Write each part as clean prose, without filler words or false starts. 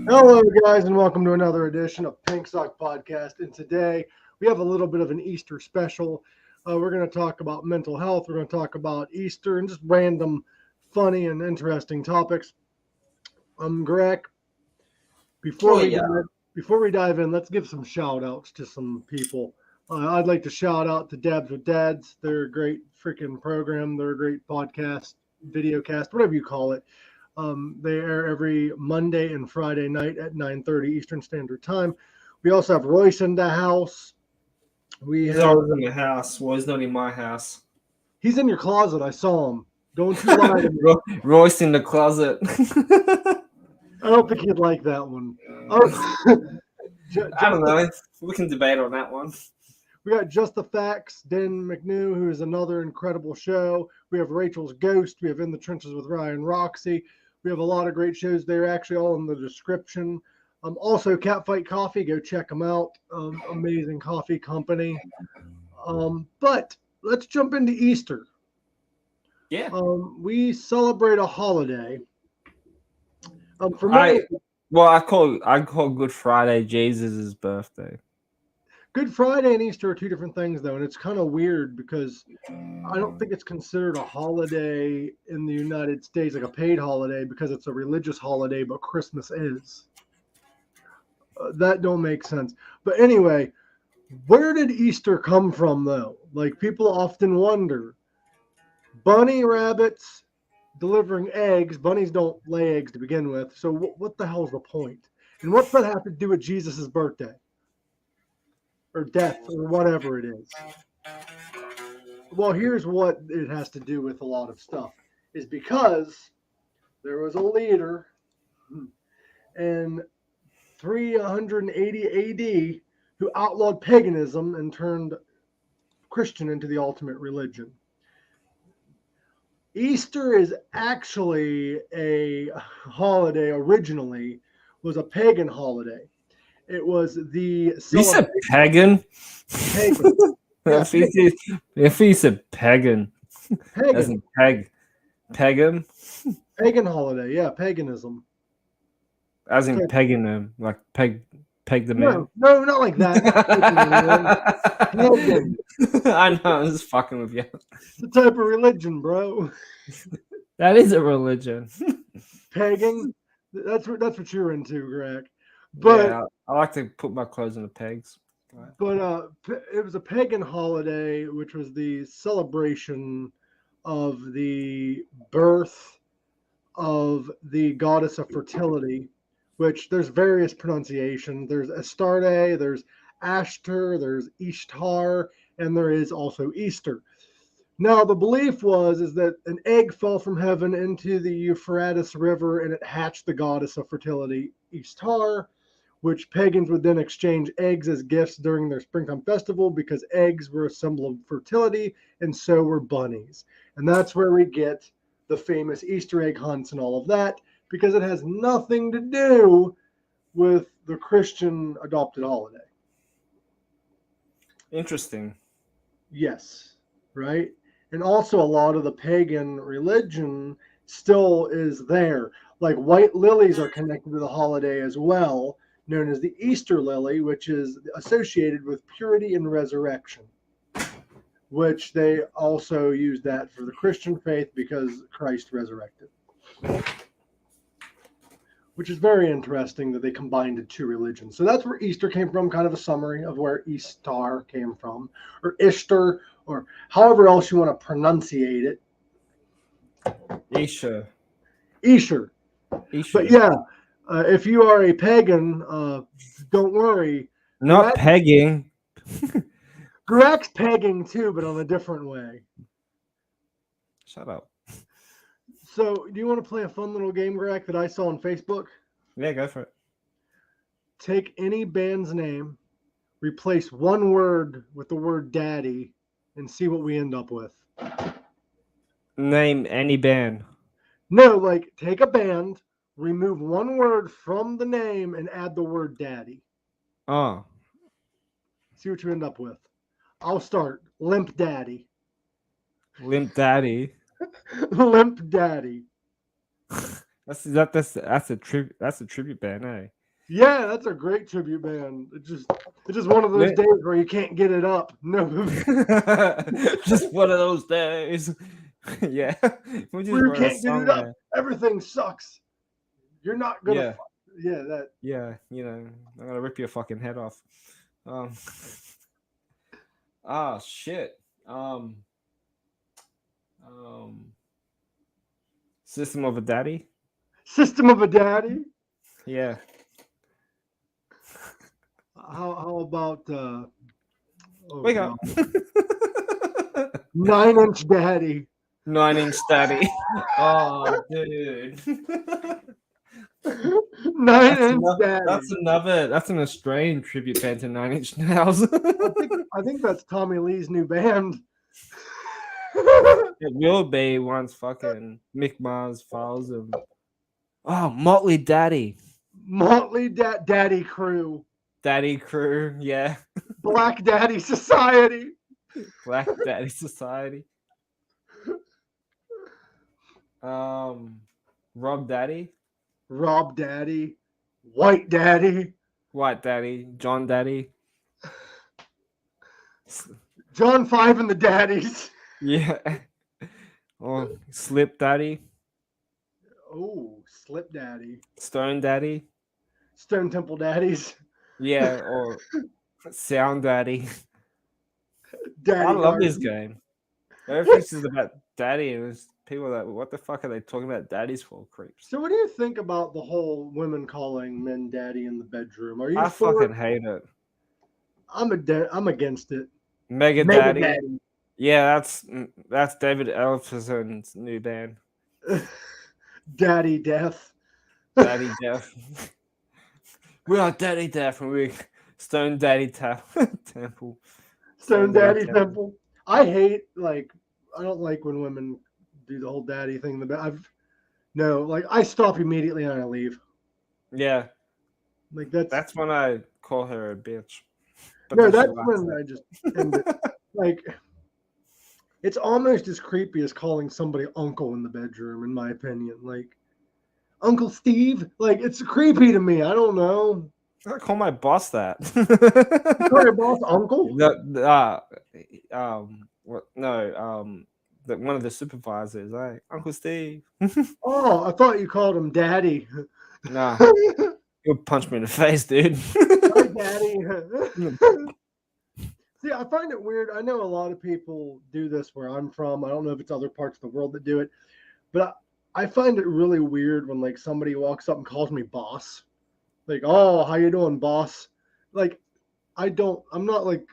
Hello, guys, and welcome to another edition of Pink Sock Podcast. And today we have a little bit of an Easter special. We're going to talk about mental health. We're going to talk about Easter and just random, funny, and interesting topics. Gorak, before Oh we yeah. dive, before we dive in, let's give some shout outs to some people. I'd like to shout out to Dabs with Dads. They're a great freaking program. They're a great podcast, video cast, whatever you call it. They air every Monday and Friday night at 9:30 Eastern Standard Time. We also have Royce in the house. He's always in the house. Well, he's not in my house. He's in your closet. I saw him. Don't you lie to me. Royce in the closet. I don't think he'd like that one. I don't know. We can debate on that one. We got Just the Facts, Dan McNew, who is another incredible show. We have Rachel's Ghost. We have In the Trenches with Ryan Roxie. We have a lot of great shows. They're actually all in the description. Also, Catfight Coffee. Go check them out. Amazing coffee company. But let's jump into Easter. Yeah. We celebrate a holiday. For me, I call Good Friday Jesus' birthday. Good Friday and Easter are two different things, though, and it's kind of weird because I don't think it's considered a holiday in the United States, like a paid holiday, because it's a religious holiday, but Christmas is. That don't make sense. But anyway, where did Easter come from, though? Like, people often wonder. Bunny rabbits delivering eggs. Bunnies don't lay eggs to begin with, so what the hell's the point? And what's that have to do with Jesus' birthday? Or death, or whatever it is. Well, here's what it has to do with a lot of stuff. Is because there was a leader in 380 AD who outlawed paganism and turned Christian into the ultimate religion. Easter is actually a holiday, originally was a pagan holiday. It was the... You said pagan? Pagan. Yeah, if he said pagan. As in pagan? Pagan holiday, yeah, paganism. As in paganism, like peg the man? No, not like that. Pagan. I know, I'm just fucking with you. It's a type of religion, bro. That is a religion. Pagan? That's what you're into, Greg. But yeah, I like to put my clothes in the pegs. But it was a pagan holiday, which was the celebration of the birth of the goddess of fertility, which there's various pronunciations. There's Astarte, there's Ashtar, there's Ishtar, and there is also Easter. Now, the belief is that an egg fell from heaven into the Euphrates River and it hatched the goddess of fertility, Ishtar, which pagans would then exchange eggs as gifts during their springtime festival because eggs were a symbol of fertility and so were bunnies. And that's where we get the famous Easter egg hunts and all of that, because it has nothing to do with the Christian adopted holiday. Interesting. Yes, right? And also a lot of the pagan religion still is there. Like white lilies are connected to the holiday as well, known as the Easter lily, which is associated with purity and resurrection, which they also use that for the Christian faith because Christ resurrected. Which is very interesting that they combined the two religions. So that's where Easter came from, kind of a summary of where Ishtar came from, or Ishtar, or however else you want to pronunciate it. Isha. But yeah, if you are a pagan, don't worry. Not pegging. Gorak's pegging too, but on a different way. Shut up. So, do you want to play a fun little game, Gorak, that I saw on Facebook? Yeah, go for it. Take any band's name, replace one word with the word daddy, and see what we end up with. Name any band. No, like take a band, remove one word from the name, and add the word daddy. Oh. See what you end up with. I'll start. Limp Daddy. Limp Daddy. Limp Daddy. That's a tribute band, eh? Yeah, that's a great tribute band. It's just one of those days where you can't get it up. No, just one of those days. Yeah, we just where you wrote a can't get song it up. there. Everything sucks. You're not gonna. Yeah, That. yeah. I'm gonna rip your fucking head off. Ah, shit. System of a Daddy. System of a Daddy. Yeah. How about Wake up. 9-inch Daddy. 9-inch Daddy. Oh, dude. 9-inch Daddy. That's an Australian tribute band to 9-inch Nails. I think that's Tommy Lee's new band. It will be once fucking Mick Mars files them. Oh, Motley Daddy. Motley Daddy Crew. Daddy Crew, yeah. Black Daddy Society. Black Daddy Society. Rob Daddy. Rob Daddy. White Daddy. White Daddy. John Daddy. John 5 and the Daddies. Yeah. Oh, Slip Daddy. Oh, Slip Daddy. Stone Daddy. Stone Temple Daddies. Yeah, or Sound Daddy. Daddy I love Garden. this game. Everything's is about daddy, and there's people that, what the fuck are they talking about daddies for, creeps? So what do you think about the whole women calling men daddy in the bedroom? Are you I for fucking it? hate it. I'm against it. Mega Daddy. Yeah, that's David Elfison's new band. Daddy Death. Daddy Death. We are Daddy Death, and we Stone Daddy Temple. Stone Daddy Temple. I don't like when women do the whole daddy thing. I stop immediately and I leave. Yeah. Like that's when I call her a bitch. But no, that's when I just end it. Like, it's almost as creepy as calling somebody uncle in the bedroom, in my opinion. Like, Uncle Steve, like, it's creepy to me. I don't know. I call my boss that. You call your boss uncle? One of the supervisors, like Uncle Steve. Oh, I thought you called him Daddy. Nah, he'll punch me in the face, dude. Hi, Daddy. See, I find it weird. I know a lot of people do this where I'm from. I don't know if it's other parts of the world that do it, but I find it really weird when like somebody walks up and calls me boss. Like, oh, how you doing, boss? Like, I'm not like,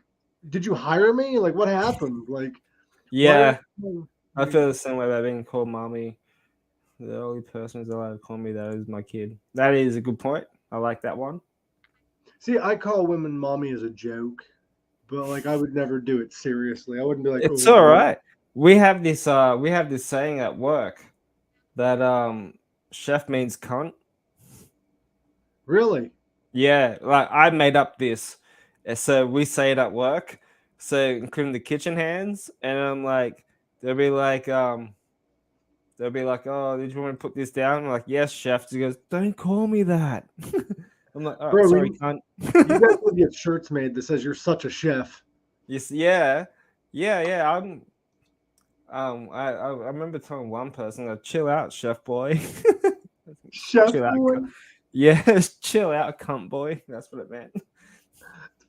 did you hire me? Like, what happened? Like, yeah, I feel the same way about being called mommy. The only person who's allowed to call me that is my kid. That is a good point. I like that one. See, I call women mommy as a joke, but like I would never do it seriously. I wouldn't be like, it's all right. We have this saying at work that chef means cunt. Really? Yeah, like I made up this. So we say it at work. So including the kitchen hands, and I'm like, they'll be like, oh, did you want to put this down? I'm like, yes, chef. He goes, don't call me that. I'm like, oh, sorry, cunt. You guys will get shirts made that says you're such a chef. Yes, yeah. I remember telling one person, chill out, chef boy. Chef chill boy? Out, yes, chill out, cunt boy. That's what it meant. It's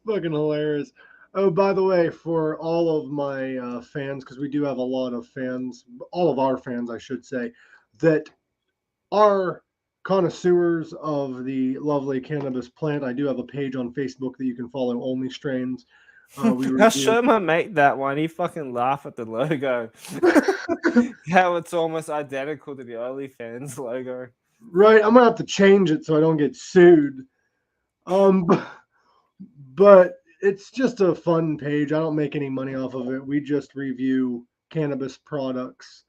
fucking hilarious. Oh, by the way, for all of my fans, because we do have a lot of fans, all of our fans, I should say, that are connoisseurs of the lovely cannabis plant, I do have a page on Facebook that you can follow, Only Strains. I showed my mate that one. He fucking laughed at the logo. How it's almost identical to the OnlyFans logo. Right, I'm gonna have to change it so I don't get sued. But it's just a fun page. I don't make any money off of it. We just review cannabis products.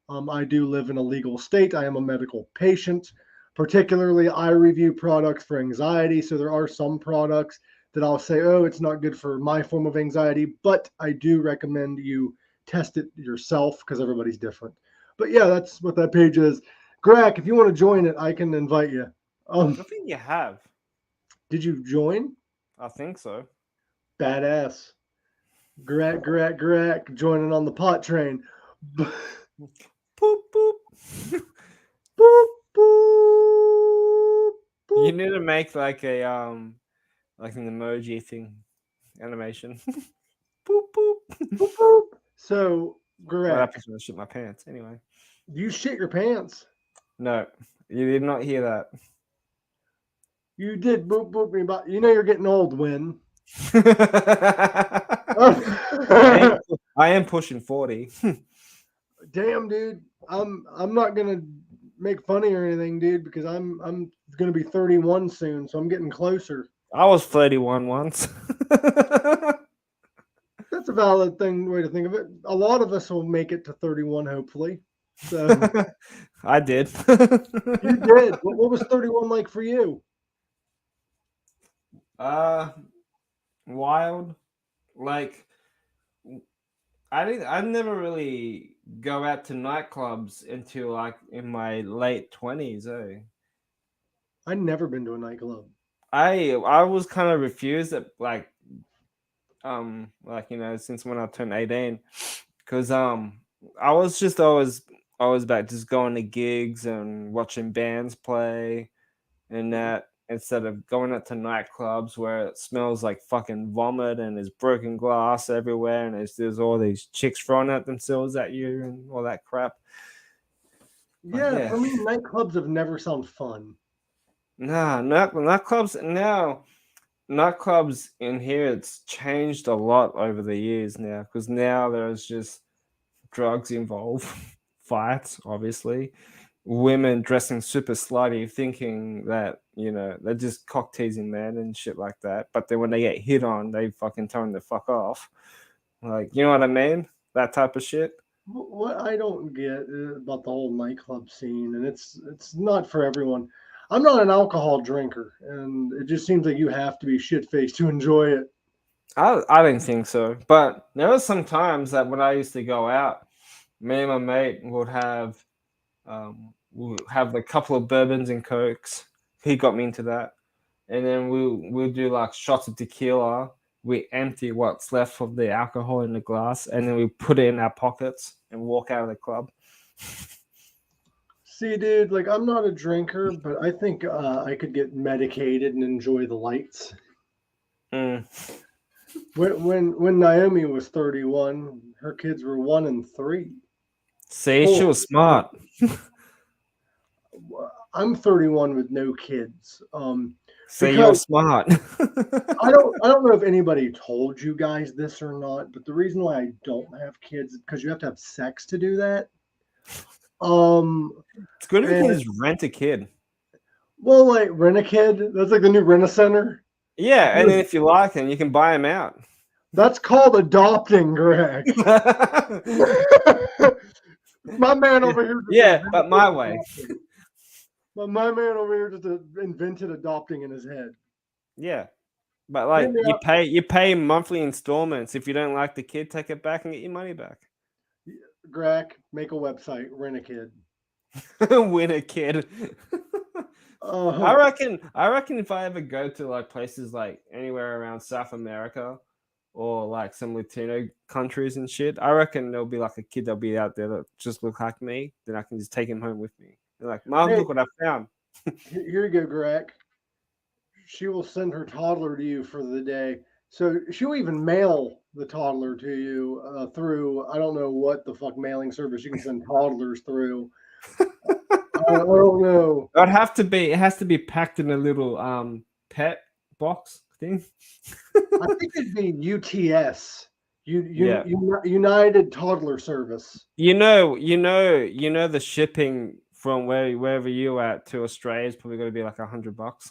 I do live in a legal state. I am a medical patient. Particularly, I review products for anxiety. So there are some products that I'll say, oh, it's not good for my form of anxiety, but I do recommend you test it yourself because everybody's different. But yeah, that's what that page is. Gorak, if you want to join it, I can invite you. I think you have. Did you join? I think so. Badass. Gorak, joining on the pot train. Boop boop. Boop, boop, You boop. need to make like a like an emoji thing animation. Boop boop. Boop, boop. So, Well, Gorak, that picture shit my pants. Anyway. you shit your pants. No, you did not hear that. You did boop boop me, but you know you're getting old, Win. I am pushing 40. Damn, dude. I'm not gonna make funny or anything, dude, because I'm gonna be 31 soon, so I'm getting closer. I was 31 once. That's a valid way to think of it. A lot of us will make it to 31, hopefully. So I did. you did. What was 31 like for you? Wild. Like I never really go out to nightclubs until like in my late 20s. I've never been to a nightclub. I was kind of refused at like since when I turned 18, because I was just always back just going to gigs and watching bands play and that, instead of going out to nightclubs where it smells like fucking vomit and there's broken glass everywhere and there's all these chicks throwing at themselves at you and all that crap. Yeah, for me, nightclubs have never sounded fun. Nah, nightclubs now. Nightclubs in here, it's changed a lot over the years now, because now there's just drugs involved, fights, obviously, women dressing super slutty, thinking that they're just cock teasing men and shit like that. But then when they get hit on, they fucking tell them to fuck off. Like, you know what I mean? That type of shit. What I don't get about the whole nightclub scene, and it's not for everyone. I'm not an alcohol drinker, and it just seems like you have to be shit-faced to enjoy it. I didn't think so, but there was some times that when I used to go out, me and my mate would have a couple of bourbons and cokes. He got me into that, and then we'll do like shots of tequila. We empty what's left of the alcohol in the glass, and then we put it in our pockets and walk out of the club. See, dude, like I'm not a drinker, but I think I could get medicated and enjoy the lights. Mm. When Noami was 31, her kids were 1 and 3. See, she was smart. I'm 31 with no kids. See, you're smart. I don't know if anybody told you guys this or not, but the reason why I don't have kids is because you have to have sex to do that. It's good if you can just rent a kid. Well, like rent a kid. That's like the new Rent-A-Center. Yeah, and then if you like him, you can buy him out. That's called adopting, Greg. My man over here. Yeah, but my way. But my man over here just invented adopting in his head. Yeah, but like you pay monthly installments. If you don't like the kid, take it back and get your money back. Greg, make a website, rent a kid. Win a kid. I reckon if I ever go to like places like anywhere around South America or like some Latino countries and shit, I reckon there'll be like a kid that'll be out there that just look like me. Then I can just take him home with me. They're like, Mom, look what I found. Here you go, Greg. She will send her toddler to you for the day. So she'll even mail the toddler to you through, I don't know what the fuck mailing service you can send toddlers through. I don't know. It has to be packed in a little pet box thing. I think it'd be UTS. United Toddler Service. You know the shipping from wherever you're at to Australia is probably going to be like $100.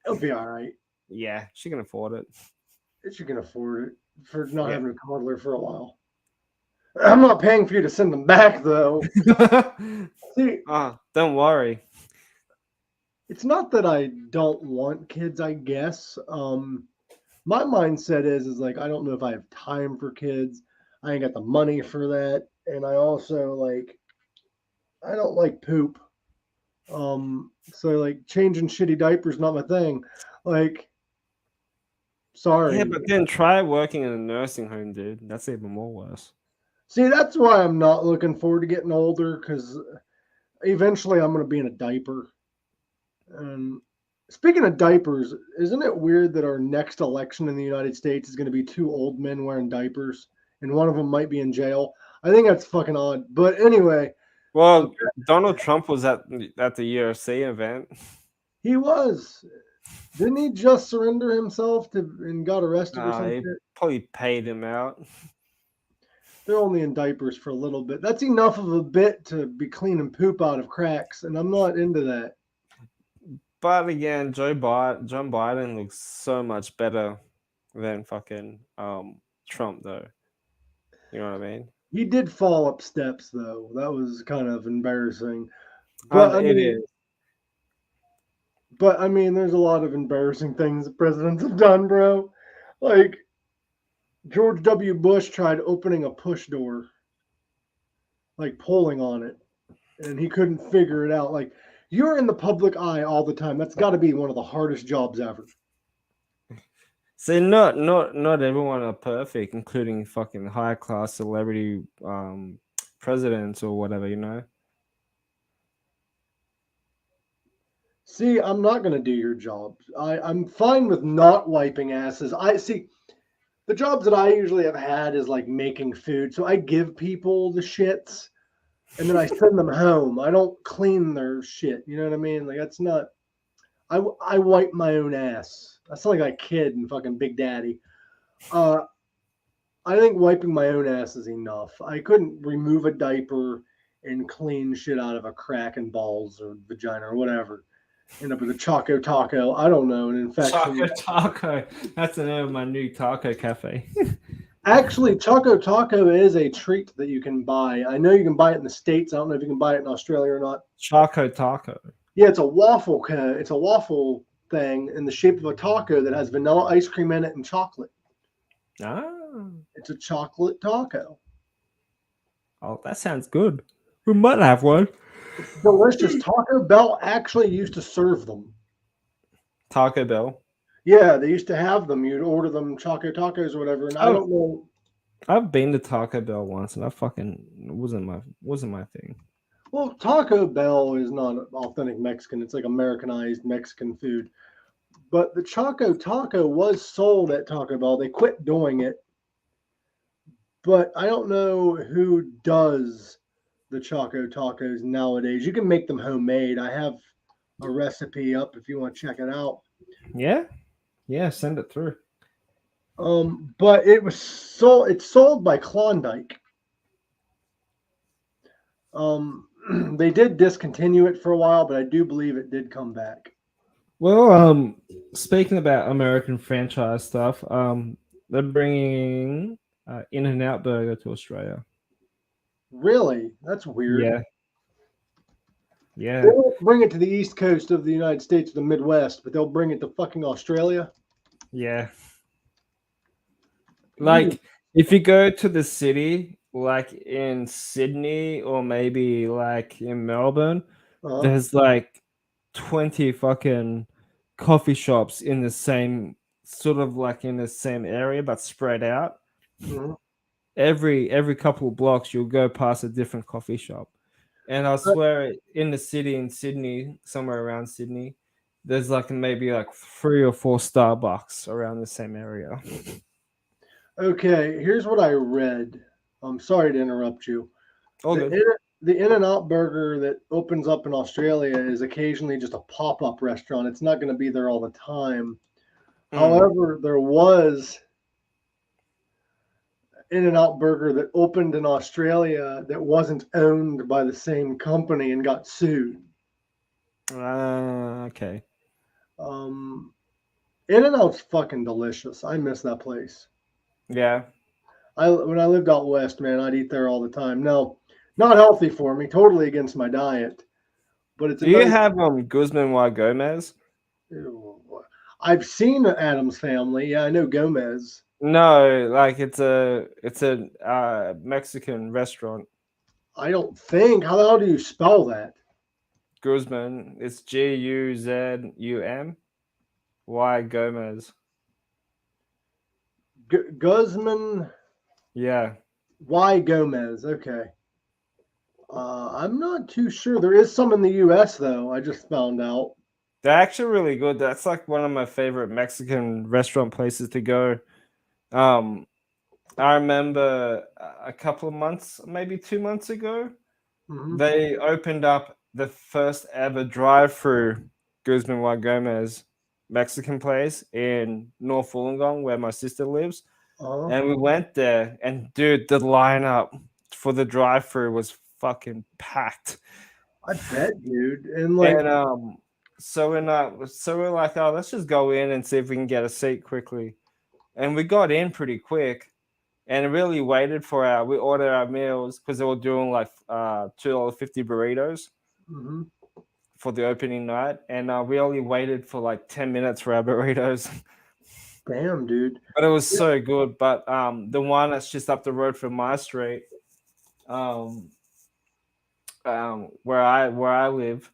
It'll be all right. Yeah, she can afford it. She can afford it for not having a toddler for a while. I'm not paying for you to send them back, though. See, don't worry. It's not that I don't want kids, I guess. My mindset is like, I don't know if I have time for kids. I ain't got the money for that. And I also I don't like poop. So like changing shitty diapers not my thing. Like, sorry. Yeah, but then try working in a nursing home, dude. That's even more worse. See, that's why I'm not looking forward to getting older, because eventually I'm going to be in a diaper. And speaking of diapers, isn't it weird that our next election in the United States is going to be two old men wearing diapers, and one of them might be in jail? I think that's fucking odd. But anyway, Well, Donald Trump was at the UFC event. he was. Didn't he just surrender himself to and got arrested or They something? probably paid him out. They're only in diapers for a little bit. That's enough of a bit to be cleaning poop out of cracks, and I'm not into that. But again, John Biden looks so much better than fucking Trump, though. You know what I mean? He did fall up steps, though. That was kind of embarrassing. But It is. I mean, there's a lot of embarrassing things that presidents have done, bro. Like George W. Bush tried opening a push door, like pulling on it, and he couldn't figure it out. Like, you're in the public eye all the time. That's got to be one of the hardest jobs ever. See, not everyone are perfect, including fucking high class celebrity presidents or whatever, you know. See, I'm not going to do your job. I'm fine with not wiping asses. I see the jobs that I usually have had is like making food. So I give people the shits and then I send them home. I don't clean their shit. You know what I mean? Like, that's not, I wipe my own ass. I sound like a kid and fucking Big Daddy. I think wiping my own ass is enough. I couldn't remove a diaper and clean shit out of a crack in balls or vagina or whatever. End up with a Choco Taco. I don't know, an infection. Choco Taco. That's the name of my new taco cafe. Actually, Choco Taco is a treat that you can buy. I know you can buy it in the States. I don't know if you can buy it in Australia or not. Choco Taco. Yeah, it's a waffle. It's a waffle thing in the shape of a taco that has vanilla ice cream in it and chocolate. Ah. It's a chocolate taco. Oh, that sounds good. We might have one. It's delicious. Taco Bell actually used to serve them. Taco Bell. Yeah, they used to have them. You'd order them Choco Tacos or whatever. And I don't know. I've been to Taco Bell once, and I fucking wasn't my thing. Well, Taco Bell is not authentic Mexican. It's like Americanized Mexican food. But the Choco Taco was sold at Taco Bell. They quit doing it. But I don't know who does the Choco Tacos nowadays. You can make them homemade. I have a recipe up if you want to check it out. Yeah, send it through. But it's sold by Klondike. They did discontinue it for a while, but I do believe it did come back. Well, speaking about American franchise stuff, they're bringing In-N-Out Burger to Australia. Really? That's weird. Yeah. They won't bring it to the East Coast of the United States, the Midwest, but they'll bring it to fucking Australia. Yeah. Like, if you go to the city, like in Sydney or maybe like in Melbourne, there's like 20 fucking coffee shops in the same sort of like in the same area but spread out. Mm-hmm. Every couple of blocks you'll go past a different coffee shop. And I swear in the city in Sydney, somewhere around Sydney, there's like maybe like 3 or 4 Starbucks around the same area. Okay, here's what I read. I'm sorry to interrupt you. The In-N-Out Burger that opens up in Australia is occasionally just a pop-up restaurant. It's not going to be there all the time. However, there was In-N-Out Burger that opened in Australia that wasn't owned by the same company and got sued. Okay. In-N-Out's fucking delicious. I miss that place. Yeah. When I lived out west, man, I'd eat there all the time. Now, not healthy for me, totally against my diet. But it's. Do you have Guzman y Gomez? I've seen Adam's Family. Yeah, I know Gomez. No, like it's a Mexican restaurant. I don't think. How do you spell that? Guzman. It's Guzum. Gomez. Guzman Yeah. Y Gomez. Okay. I'm not too sure. There is some in the U.S. though. I just found out. They're actually really good. That's like one of my favorite Mexican restaurant places to go. Um, I remember a couple of months, maybe 2 months ago, Hmm. they opened up the first ever drive-through Guzman Y Gomez Mexican place in North Wollongong, where my sister lives. Uh, And we went there, and dude, the lineup for the drive-through was fucking packed. I bet, dude. And like, And so we're like, oh, let's just go in and see if we can get a seat quickly. And we got in pretty quick, and really waited for we ordered our meals because they were doing like $2.50 burritos hmm for the opening night, and we only waited for like 10 minutes for our burritos. damn, dude. But it was so good. But the one that's just up the road from my street, um, where I live,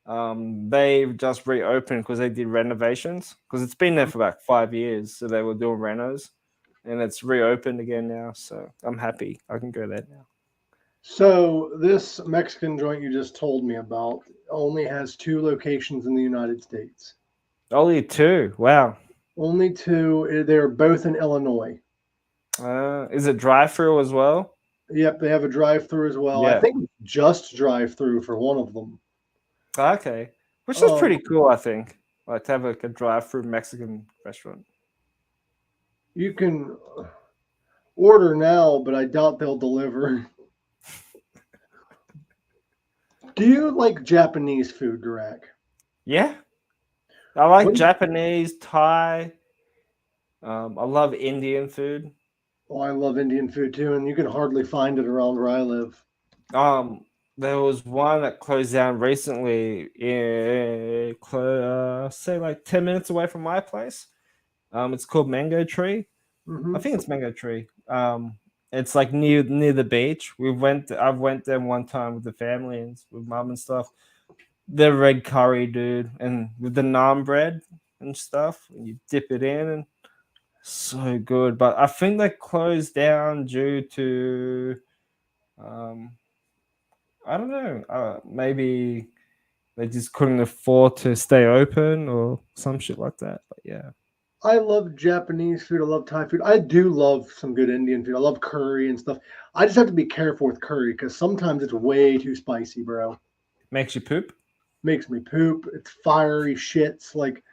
they just reopened because they did renovations because it's been there for like 5 years, so they were doing renos, and it's reopened again now. So I'm happy I can go there now. So this Mexican joint you just told me about only has 2 locations in the United States. Only two. Wow. Only 2. They're both in Illinois. Is it drive-through as well? Yep, they have a drive-through as well. I Yeah. think just drive-through for one of them. Okay. Which is Um, pretty cool, I think. Like to have like a drive-through Mexican restaurant. you can order now, but I doubt they'll deliver. Do you like Japanese food, Gorak? Yeah. I like What? Japanese, Thai. I love Indian food. Oh, I love Indian food too, and you can hardly find it around where I live. Um, there was one that closed down recently, say like 10 minutes away from my place. It's called Mango Tree. I Hmm. think it's Mango Tree. It's like near the beach. I've went there one time with the family and with mom and stuff. The red curry, dude, and with the naan bread and stuff, and you dip it in, and so good. But I think they closed down due to um, I don't know. Maybe they just couldn't afford to stay open or some shit like that. But yeah. I love Japanese food. I love Thai food. I do love some good Indian food. I love curry and stuff. I just have to be careful with curry because sometimes it's way too spicy, bro. Makes you poop? Makes me poop. It's fiery shits. Like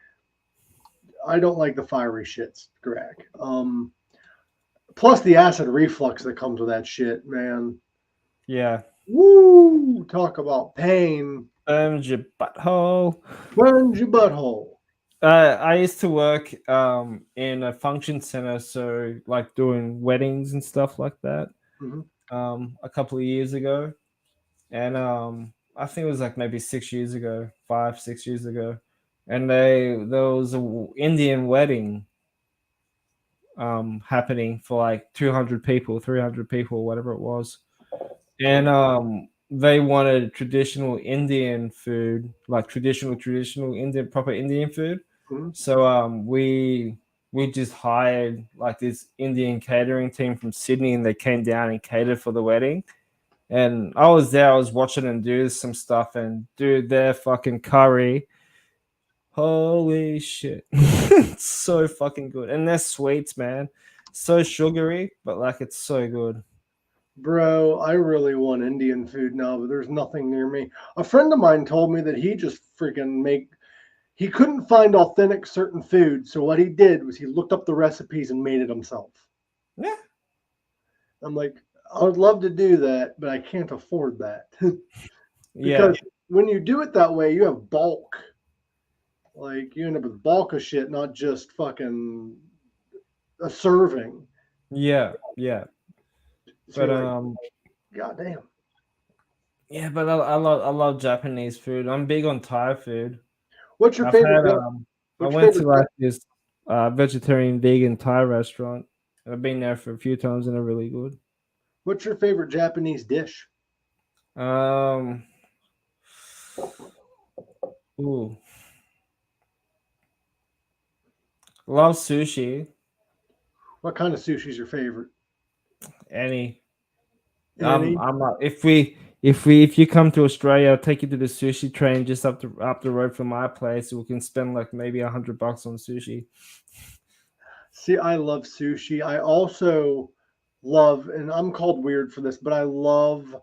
I don't like the fiery shits, Greg. Plus the acid reflux that comes with that shit, man. Yeah. Woo! Talk about pain. Your butthole. Burns your butthole. I used to work in a function center, so like doing weddings and stuff like that. Hmm. A couple of years ago, and I think it was like maybe 6 years ago, 5 6 years ago, and there was a Indian wedding happening for like 200 people, 300 people, whatever it was, and they wanted traditional Indian food, like traditional Indian proper Indian food. Hmm. So we just hired like this Indian catering team from Sydney, and they came down and catered for the wedding. And I was there, I was watching them do some stuff, and dude, their fucking curry, holy shit, it's so fucking good. And their sweets, man, so sugary, but like it's so good. Bro, I really want Indian food now, but there's nothing near me. A friend of mine told me that he just freaking he couldn't find authentic certain food, so what he did was he looked up the recipes and made it himself. Yeah, I'm like, I would love to do that, but I can't afford that. yeah, Because when you do it that way, you have bulk. Like you end up with bulk of shit, not just fucking a serving. yeah. So But you're like, God damn. yeah, but I love Japanese food. I'm big on Thai food. What's your I've favorite? had I What's your went to favorite? like this vegetarian vegan Thai restaurant. And I've been there for a few times, and they're really good. What's your favorite Japanese dish? Um, Ooh, love sushi. What kind of sushi is your favorite? Any. Any? I'm not. If you come to Australia, I'll take you to the sushi train just up the road from my place. We can spend like maybe $100 on sushi. See, I love sushi. I also love, and I'm called weird for this, but I love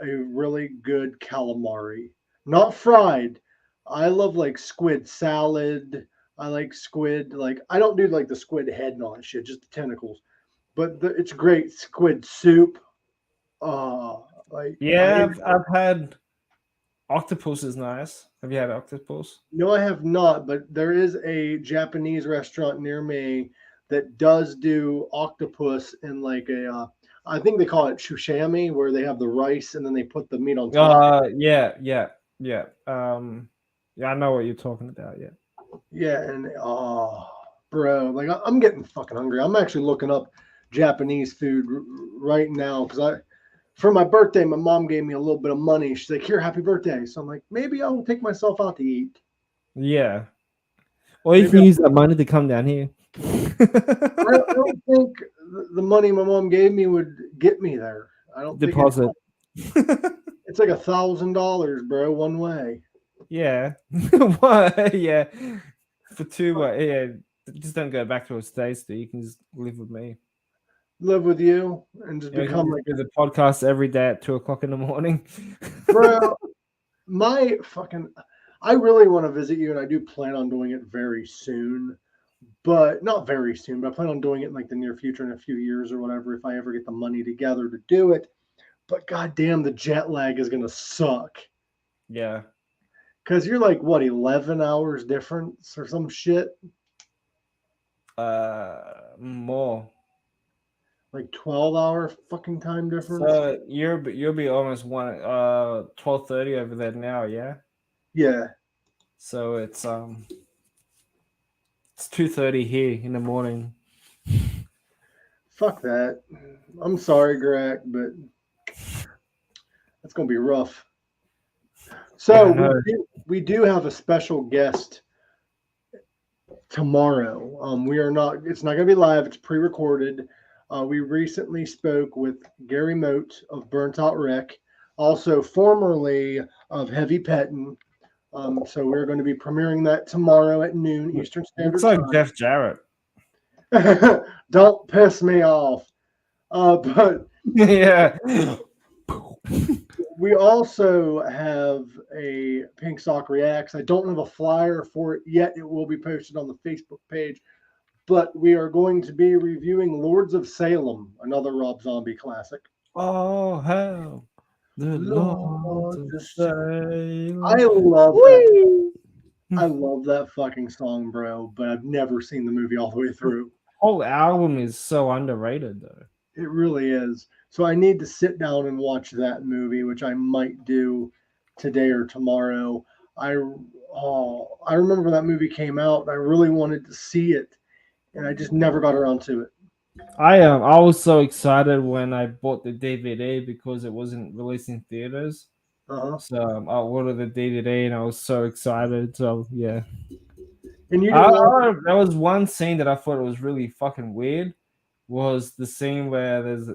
a really good calamari. Not fried. I love like squid salad. I like squid. Like I don't do like the squid head and all that shit, just the tentacles. But it's great squid soup. Uh, like I Yeah, I've had octopus is nice. Have you had octopus? no, I have not, but there is a Japanese restaurant near me that does do octopus in like a, I think they call it shushami, where they have the rice and then they put the meat on top. Yeah. Yeah, I know what you're talking about. Yeah. Yeah, and bro, like I'm getting fucking hungry. I'm actually looking up Japanese food right now because for my birthday, my mom gave me a little bit of money. She's like, "Here, happy birthday." So I'm like, maybe I'll take myself out to eat. Yeah. Or you Maybe can use that money to come down here. I don't think the money my mom gave me would get me there. I don't think Deposit. it's like $1,000, bro, one way. Yeah. What? Yeah. For two, yeah. Just don't go back to a States. You can just live with me. Live with you and just You know, you can become just like, do the podcast every day at 2 o'clock in the morning. bro, my fucking. I really want to visit you, and I do plan on doing it very soon, but not very soon. But I plan on doing it in like the near future, in a few years or whatever, if I ever get the money together to do it. But goddamn, the jet lag is gonna suck. Yeah. Cause you're like what, 11 hours difference or some shit? More. Like 12-hour fucking time difference? So you'll be almost 12:30 over there now, yeah. Yeah. So it's 2:30 here in the morning. Fuck that. I'm sorry, Gorak, but that's gonna be rough. Yeah, So I know. we do have a special guest tomorrow. We are not. It's not gonna be live. It's pre-recorded. We recently spoke with Gary Moat of Burnt Out Wreck, also formerly of Heavy Pettin'. So we're going to be premiering that tomorrow at noon Eastern Looks Standard like Time. Jeff Jarrett. Don't piss me off. But Yeah. we also have a Pink Sock Reacts. I don't have a flyer for it yet. It will be posted on the Facebook page. But we are going to be reviewing Lords of Salem, another Rob Zombie classic. Oh hell. The Lord Lords of of Salem. I love that. Whee! I love that fucking song, bro. But I've never seen the movie all the way through. Whole album is so underrated though. It really is. So I need to sit down and watch that movie, which I might do today or tomorrow. I remember when that movie came out, and I really wanted to see it, and I just never got around to it. I was so excited when I bought the DVD because it wasn't released in theaters. Uh-huh. So I ordered the DVD and I was so excited. So yeah, And you didn't watch it? there was one scene that I thought was really fucking weird. Was the scene where there's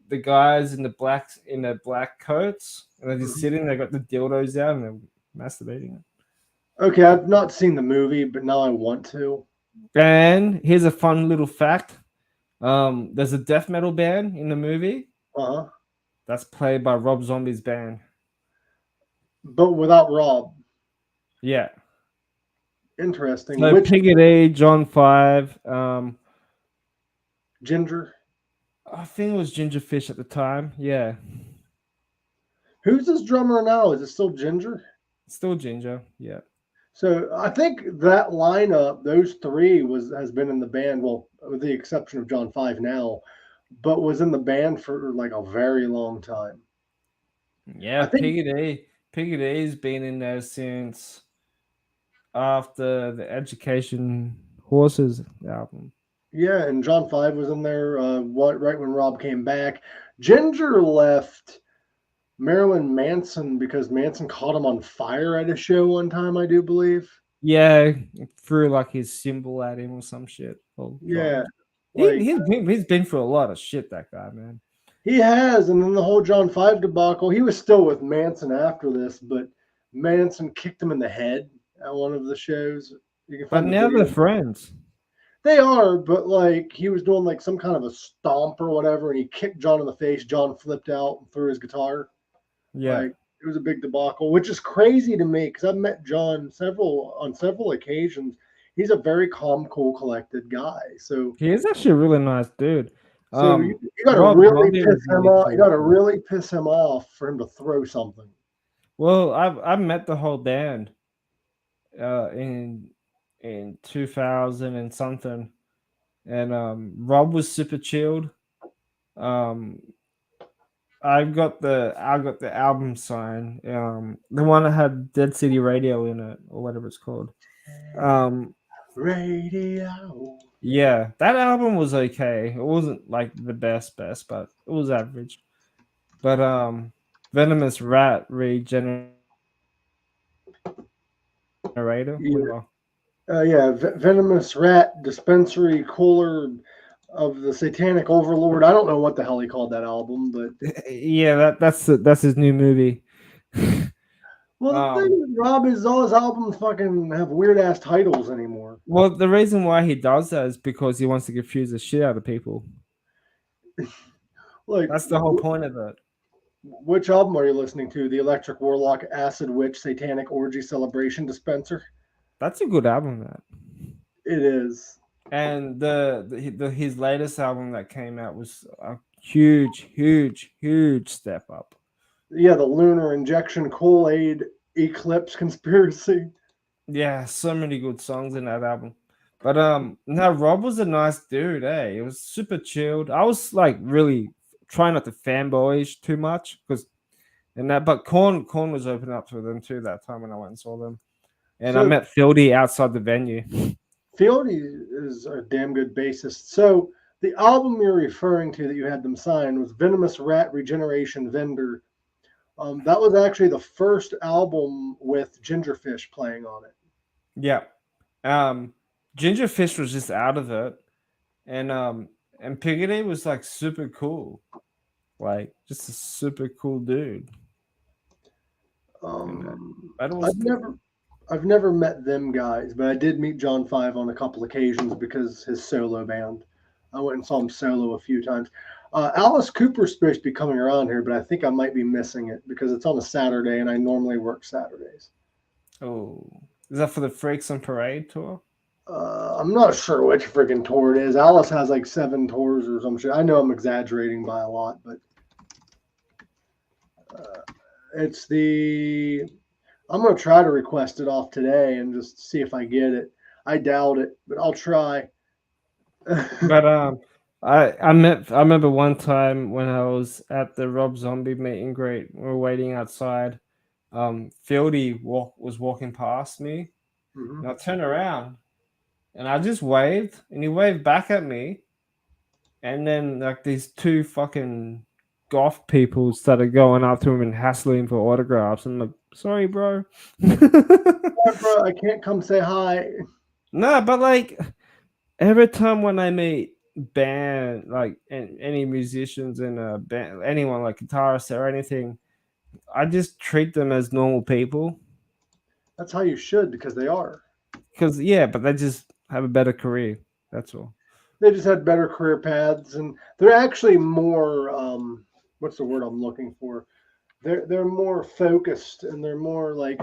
the guys in the black coats and they're just sitting. They got the dildos out and they're masturbating. Okay, I've not seen the movie, but now I want to. And here's a fun little fact. There's a death metal band in the movie Uh-huh. that's played by Rob Zombie's band. But without Rob. Yeah. Interesting. So Which Piggity, John 5, Ginger? I think it was Gingerfish at the time. Yeah. Who's this drummer now? Is it still Ginger? Still Ginger. Yeah. So I think that lineup, those three, has been in the band, well, with the exception of John Five now, but was in the band for like a very long time. Yeah, I think, Piggity's been in there since after the Education Horses album. yeah, and John Five was in there right when Rob came back. Ginger left Marilyn Manson because Manson caught him on fire at a show one time, I do believe. Yeah, threw like his symbol at him or some shit. Or Yeah, He, like he's been through a lot of shit, that guy, man. he has, and then the whole John 5 debacle. He was still with Manson after this, but Manson kicked him in the head at one of the shows. You can But find the now they're video. friends. They are, but like he was doing like some kind of a stomp or whatever, and he kicked John in the face. John flipped out and threw his guitar. Yeah. Like it was a big debacle, which is crazy to me because I've met John on several occasions. He's a very calm, cool, collected guy. So He is actually a really nice dude. you got to really Robby piss was him really off. You cool. got to really piss him off for him to throw something. Well, I've met the whole band in 2000 and something, and Rob was super chilled. Um, I got the album sign, the one that had Dead City Radio in it or whatever it's called. Um, Radio. yeah, that album was okay. It wasn't like the best, but it was average. But Venomous Rat Regenerator. Yeah, Venomous Rat Dispensary Cooler of the Satanic Overlord. I don't know what the hell he called that album, but Yeah, that's his new movie. well, the thing with Rob is all his albums fucking have weird ass titles anymore. Well, the reason why he does that is because he wants to confuse the shit out of people. Like, That's the whole point of it. which album are you listening to? The Electric Warlock Acid Witch Satanic Orgy Celebration Dispenser? That's a good album, that. It is. And his latest album that came out was a huge step up. Yeah, the Lunar Injection Kool-Aid Eclipse Conspiracy. Yeah, so many good songs in that album. But no, Rob was a nice dude, eh? It was super chilled. I was like really trying not to fanboyish too much but Korn was opening up for them too that time when I went and saw them. And I met Fieldy outside the venue. Fieldy is a damn good bassist. So the album you're referring to that you had them sign was Venomous Rat Regeneration Vendor. That was actually the first album with Gingerfish playing on it. Yeah. Gingerfish was just out of it. And Piggity was like super cool. Like just a super cool dude. I've never met them guys, but I did meet John 5 on a couple occasions because his solo band. I went and saw him solo a few times. Alice Cooper's supposed to be coming around here, but I think I might be missing it because it's on a Saturday and I normally work Saturdays. Oh, is that for the Freaks on Parade tour? I'm not sure which freaking tour it is. Alice has like 7 tours or some shit. I know I'm exaggerating by a lot, but it's the. I'm gonna try to request it off today and just see if I get it. I doubt it, but I'll try. But I remember one time when I was at the Rob Zombie meet and greet. We were waiting outside. Fieldy was walking past me, and I turned around, and I just waved, and he waved back at me, and then like these 2 fucking goth people started going up to him and hassling for autographs. I'm like, sorry, bro. Yeah, bro, I can't come say hi. No, but like every time when I meet band, like any musicians in a band, anyone like guitarists or anything, I just treat them as normal people. That's how you should, because they are. Because yeah, but they just have a better career. That's all. They just had better career paths, and they're actually more. What's the word I'm looking for? They're more focused, and they're more like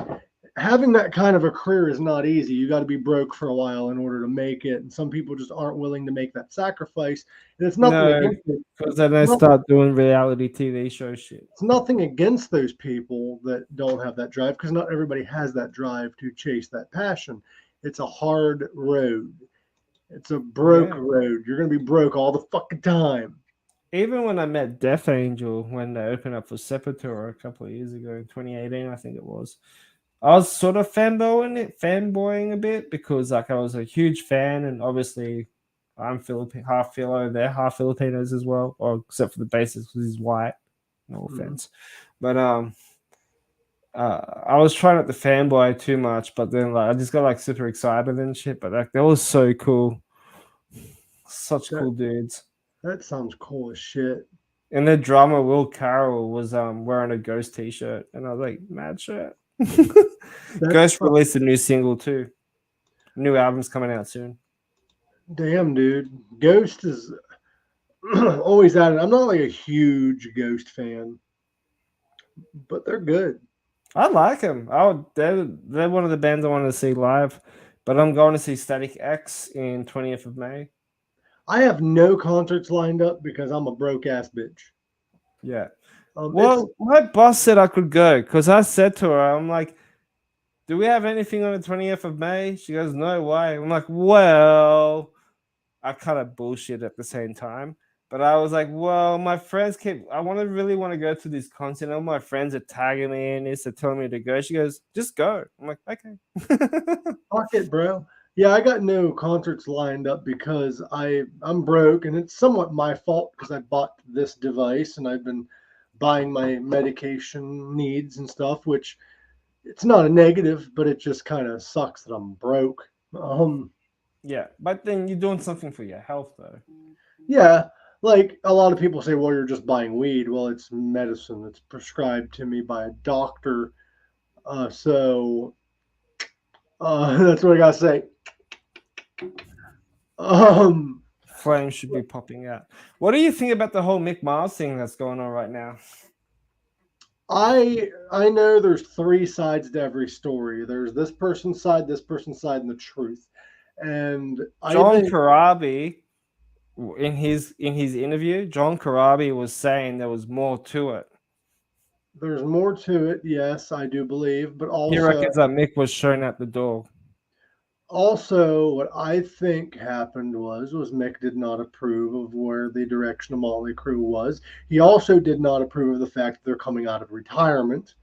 having that kind of a career is not easy. You got to be broke for a while in order to make it, and some people just aren't willing to make that sacrifice. And it's nothing against it, because then they start doing reality TV show shit. It's nothing against those people that don't have that drive, because not everybody has that drive to chase that passion. It's a hard road. It's a broke road. You're gonna be broke all the fucking time. Even when I met Death Angel when they opened up for Sepultura a couple of years ago, in 2018, I think it was, I was sort of fanboying a bit because like I was a huge fan, and obviously I'm half Filo, they're half Filipinos as well, or except for the bassist because he's white. No offense, But I was trying not to fanboy too much, but then like I just got like super excited and shit. But like that was so cool, such That cool dudes. that sounds cool as shit. And the drummer Will Carroll was wearing a Ghost t-shirt, and I was like, mad shit. That's Ghost released a new single too. New album's coming out soon. damn, dude. Ghost is always at it. I'm not like a huge Ghost fan, but they're good. I like them. They're one of the bands I wanted to see live, but I'm going to see Static X in 20th of May. I have no concerts lined up because I'm a broke ass bitch. Yeah. It's Well, my boss said I could go because I said to her, I'm like, do we have anything on the 20th of May? She goes, no way. I'm like, well, I kind of bullshit at the same time. But I was like, well, my friends I really want to go to this concert. All my friends are tagging me in this, they're telling me to go. She goes, just go. I'm like, okay. fuck it, bro. Yeah, I got no concerts lined up because I'm broke, and it's somewhat my fault because I bought this device and I've been buying my medication needs and stuff, which it's not a negative, but it just kind of sucks that I'm broke. Yeah, but then you're doing something for your health, though. Yeah, like a lot of people say, well, you're just buying weed. Well, it's medicine. It's prescribed to me by a doctor. So that's what I gotta say. Flames should be popping out. What do you think about the whole Mick Mars thing that's going on right now? I know there's three sides to every story. There's this person's side, and the truth. And I John think Karabi, in his interview, John Karabi was saying there was more to it. there's more to it. Yes, I do believe, but He reckons that Mick was shown at the door. also what I think happened was Mick did not approve of where the direction of Motley Crue was. He also did not approve of the fact that they're coming out of retirement.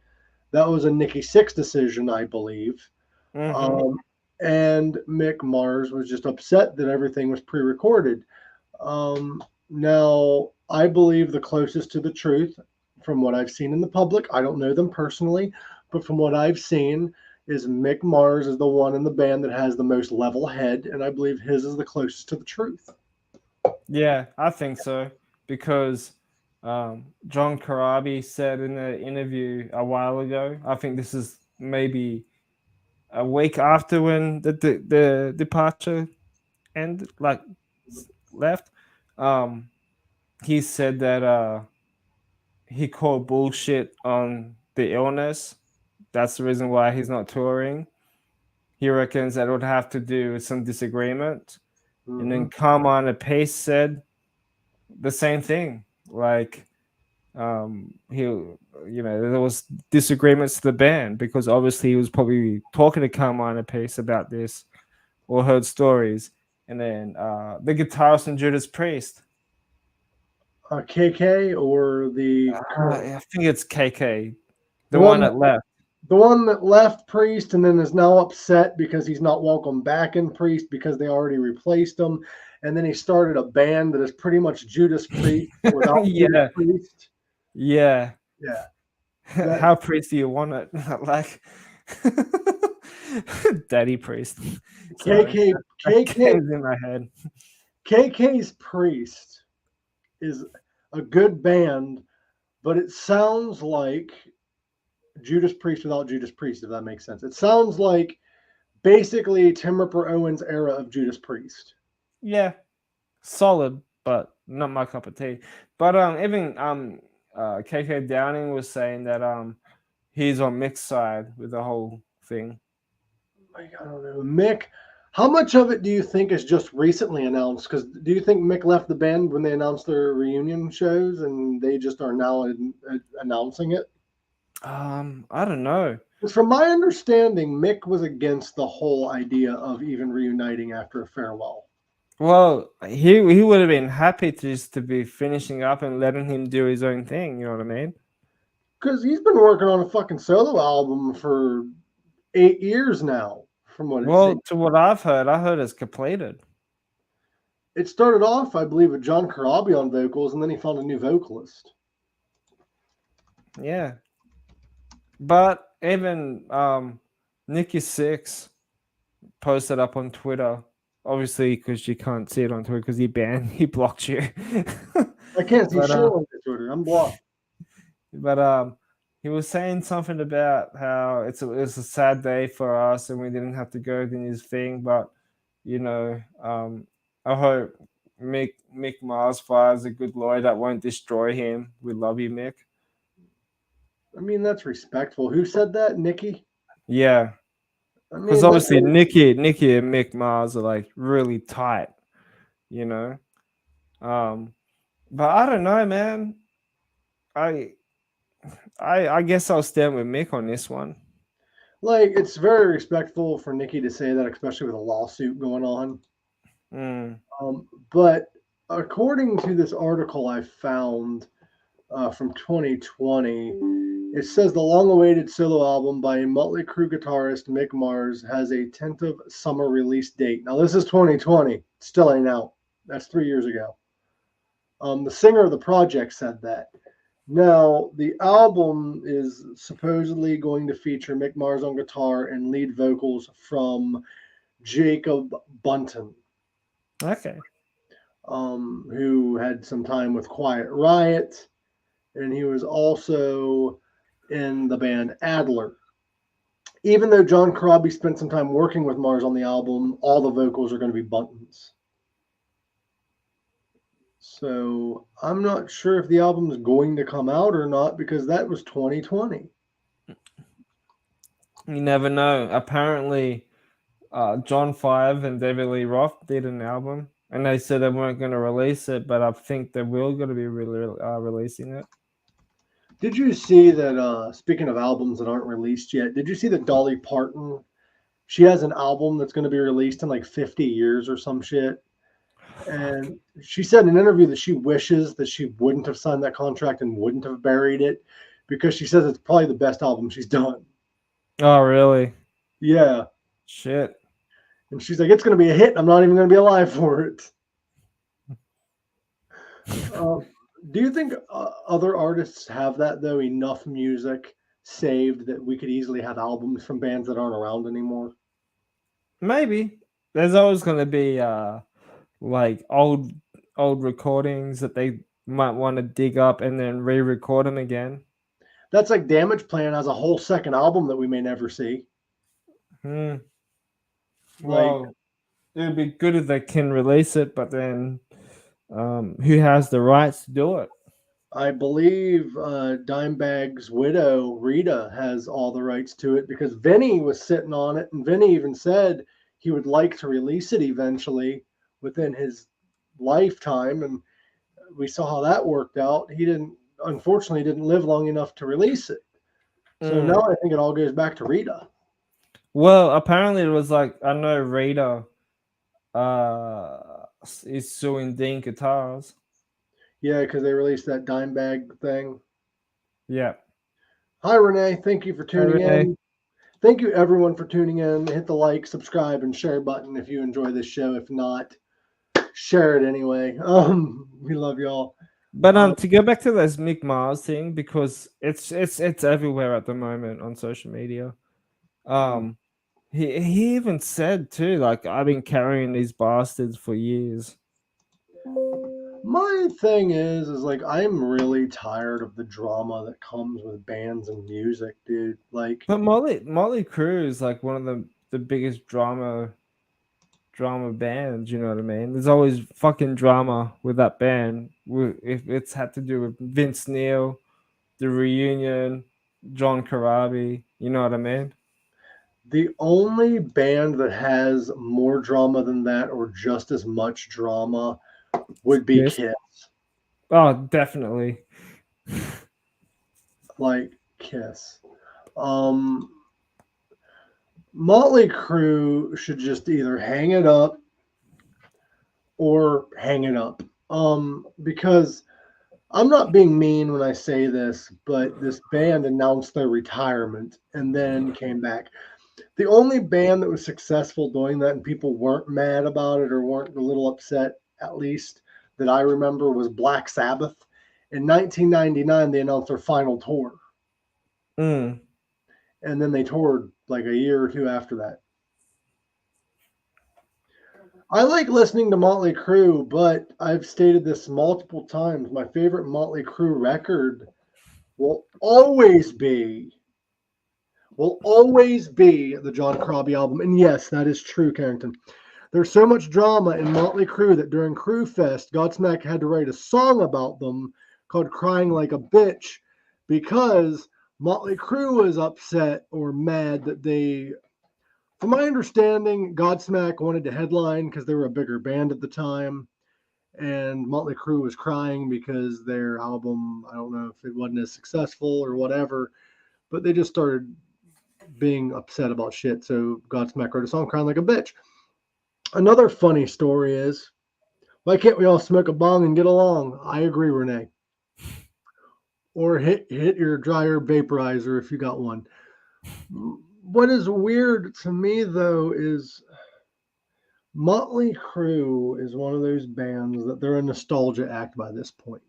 That was a Nikki Sixx decision, I believe. Mm-hmm. And Mick Mars was just upset that everything was pre-recorded. Now, I believe the closest to the truth, from what I've seen in the public, I don't know them personally, but from what I've seen, is Mick Mars is the one in the band that has the most level head, and I believe his is the closest to the truth. Yeah, I think so because John Karabi said in the interview a while ago. I think this is maybe a week after when the departure ended, like left. Um, he said that he called bullshit on the illness. That's the reason why he's not touring. He reckons that it would have to do with some disagreement. Mm-hmm. And then Carmine Pace said the same thing. Like there was disagreements to the band because obviously he was probably talking to Carmine Pace about this or heard stories. And then the guitarist and Judas Priest. KK or the I think it's KK, the one one that left. the one that left Priest and then is now upset because he's not welcome back in Priest because they already replaced him. And then he started a band that is pretty much Judas Priest without Yeah. Judas Priest. Yeah. Yeah. How priest do you want it? Like Daddy Priest. KK Came in my head. KK's Priest is a good band, but it sounds like Judas Priest without Judas Priest, if that makes sense. It sounds like basically Tim Ripper Owens era of Judas Priest. Yeah, solid, but not my cup of tea. But even KK Downing was saying that he's on Mick's side with the whole thing. Like, I don't know, Mick. How much of it do you think is just recently announced? Because do you think Mick left the band when they announced their reunion shows, and they just are now announcing it? I don't know. Because from my understanding, Mick was against the whole idea of even reuniting after a farewell. Well, he would have been happy to be finishing up and letting him do his own thing. You know what I mean? Because he's been working on a fucking solo album for 8 years now. From what to what I've heard, I heard it's completed. It started off, I believe, with John Karabi on vocals, and then he found a new vocalist. Yeah, But even Nikki Six posted up on Twitter, obviously because you can't see it on Twitter because he banned, he blocked you. I can't see but shit on the Twitter. I'm blocked. but he was saying something about how it's a sad day for us and we didn't have to go to his thing, but you know, I hope Mick Mars finds a good lawyer that won't destroy him. We love you, Mick. I mean, that's respectful. Who said that? Nikki? Yeah, I because mean, that's obviously Nikki and Mick Mars are like really tight, you know. Um, but I don't know, man. I I guess I'll stand with Mick on this one. like it's very respectful for Nikki to say that, especially with a lawsuit going on. Mm. But according to this article I found from 2020, it says the long-awaited solo album by Motley Crue guitarist Mick Mars has a tentative summer release date. Now this is 2020, still ain't out. That's 3 years ago. The singer of the project said that. Now, the album is supposedly going to feature Mick Mars on guitar and lead vocals from Jacob Bunton, Okay. who had some time with Quiet Riot, and he was also in the band Adler. Even though John Corabi spent some time working with Mars on the album, all the vocals are going to be Bunton's. So I'm not sure if the album is going to come out or not because that was 2020. You never know. Apparently, John Five and David Lee Roth did an album, and they said they weren't going to release it, but I think they will going to be releasing it. Did you see that? Speaking of albums that aren't released yet, did you see that Dolly Parton? She has an album that's going to be released in like 50 years or some shit. And she said in an interview that she wishes that she wouldn't have signed that contract and wouldn't have buried it because she says it's probably the best album she's done. Oh, really? Yeah. Shit. And she's like, it's going to be a hit. I'm not even going to be alive for it. Uh, do you think other artists have that, though? Enough music saved that we could easily have albums from bands that aren't around anymore? Maybe there's always going to be like old recordings that they might want to dig up and then re-record them again. That's like Damage Plan has a whole second album that we may never see. Hmm. Like, Well, it would be good if they can release it, but then who has the rights to do it? I believe Dimebag's widow, Rita, has all the rights to it because Vinny was sitting on it, and Vinny even said he would like to release it eventually within his lifetime. And we saw how that worked out. He didn't, unfortunately, didn't live long enough to release it. So Mm. now I think it all goes back to Rita. Well, apparently it was like I know Rita is suing Dean Guitars. Yeah, because they released that Dimebag thing. Yeah. Hi, Renee. Thank you for Hey, tuning Renee. in. Thank you, everyone, for tuning in. Hit the like, subscribe, and share button if you enjoy this show. If not, share it anyway. We love y'all. But Uh, to go back to this Mick Mars thing because it's everywhere at the moment on social media. Um, he even said too, like I've been carrying these bastards for years. my thing is like I'm really tired of the drama that comes with bands and music, dude. Like, But Motley Crue is like one of the biggest drama bands. You know what I mean? There's always fucking drama with that band. If it's had to do with Vince Neil, the reunion, John Corabi. You know what I mean? the only band that has more drama than that, or just as much drama, would be Yes. Kiss. Oh, definitely. Like Kiss. Um, Motley Crue should just either hang it up or hang it up. Because I'm not being mean when I say this, but this band announced their retirement and then came back. The only band that was successful doing that and people weren't mad about it or weren't a little upset, at least that I remember, was Black Sabbath. In 1999, they announced their final tour. Mm. and then they toured like a year or two after that. I like listening to Motley Crue, but I've stated this multiple times. My favorite Motley Crue record will always be the John Crobby album. And yes, that is true, Carrington. There's so much drama in Motley Crue that during Crue Fest, Godsmack had to write a song about them called Crying Like a Bitch because Motley Crue was upset or mad that they, from my understanding, Godsmack wanted to headline because they were a bigger band at the time. And Motley Crue was crying because their album, I don't know if it wasn't as successful or whatever, but they just started being upset about shit. So Godsmack wrote a song Crying Like a Bitch. Another funny story is, why can't we all smoke a bong and get along? I agree, Renee. Or hit your dryer vaporizer if you got one. What is weird to me, though, is Motley Crue is one of those bands that they're a nostalgia act by this point.